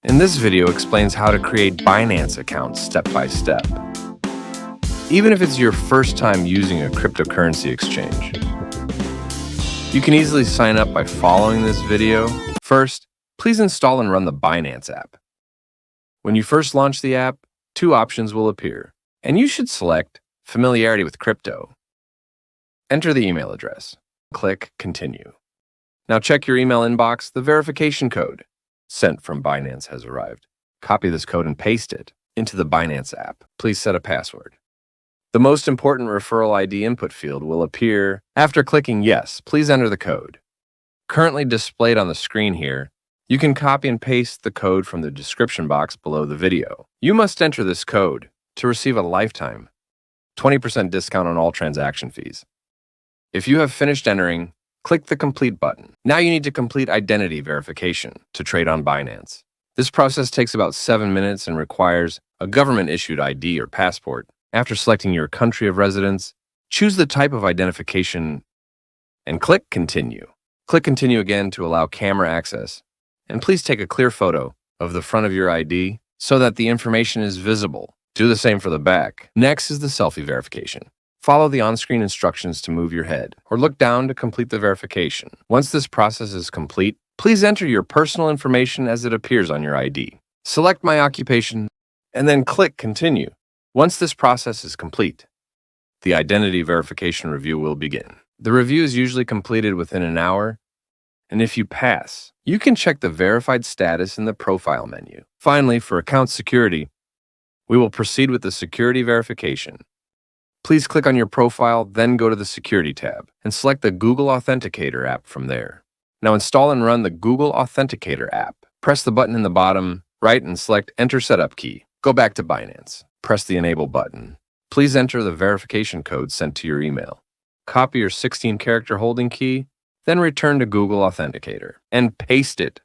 And this video explains how to create Binance accounts step by step. Even if it's your first time using a cryptocurrency exchange, you can easily sign up by following this video. First, please install and run the Binance app. When you first launch the app, two options will appear, and you should select Familiarity with Crypto. Enter the email address. Click Continue. Now check your email inbox. The verification code sent from Binance has arrived. Copy this code and paste it into the Binance app. Please set a password. The most important referral ID input field will appear after clicking Yes. Please enter the code. Currently displayed on the screen here, you can copy and paste the code from the description box below the video. You must enter this code to receive a lifetime 20% discount on all transaction fees. If you have finished entering, click the Complete button. Now you need to complete identity verification to trade on Binance. This process takes about 7 minutes and requires a government-issued ID or passport. After selecting your country of residence, choose the type of identification and click Continue. Click Continue again to allow camera access. And please take a clear photo of the front of your ID so that the information is visible. Do the same for the back. Next is the selfie verification. Follow the on-screen instructions to move your head, or look down to complete the verification. Once this process is complete, please enter your personal information as it appears on your ID. Select My Occupation, and then click Continue. Once this process is complete, the identity verification review will begin. The review is usually completed within an hour, and if you pass, you can check the verified status in the profile menu. Finally, for account security, we will proceed with the security verification. Please click on your profile, then go to the Security tab and select the Google Authenticator app from there. Now install and run the Google Authenticator app. Press the button in the bottom right and select Enter Setup Key. Go back to Binance. Press the Enable button. Please enter the verification code sent to your email. Copy your 16-character holding key, then return to Google Authenticator and paste it.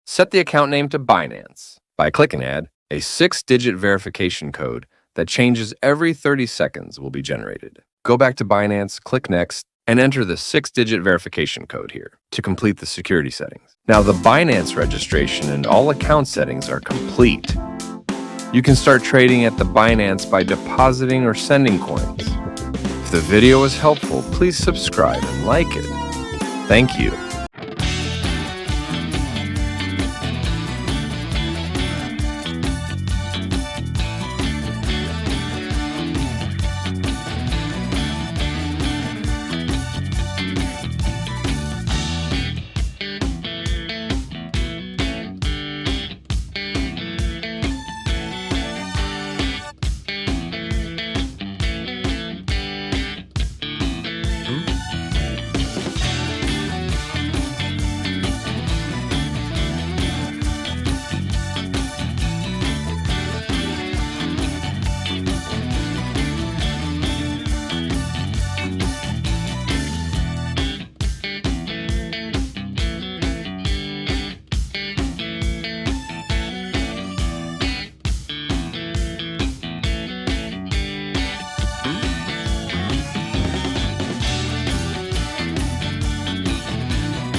Set the account name to Binance by Click and Add. A 6-digit verification code that changes every 30 seconds will be generated. Go back to Binance, click Next, and enter the 6-digit verification code here to complete the security settings. Now the Binance registration and all account settings are complete. You can start trading at the Binance by depositing or sending coins. If the video was helpful, please subscribe and like it. Thank you.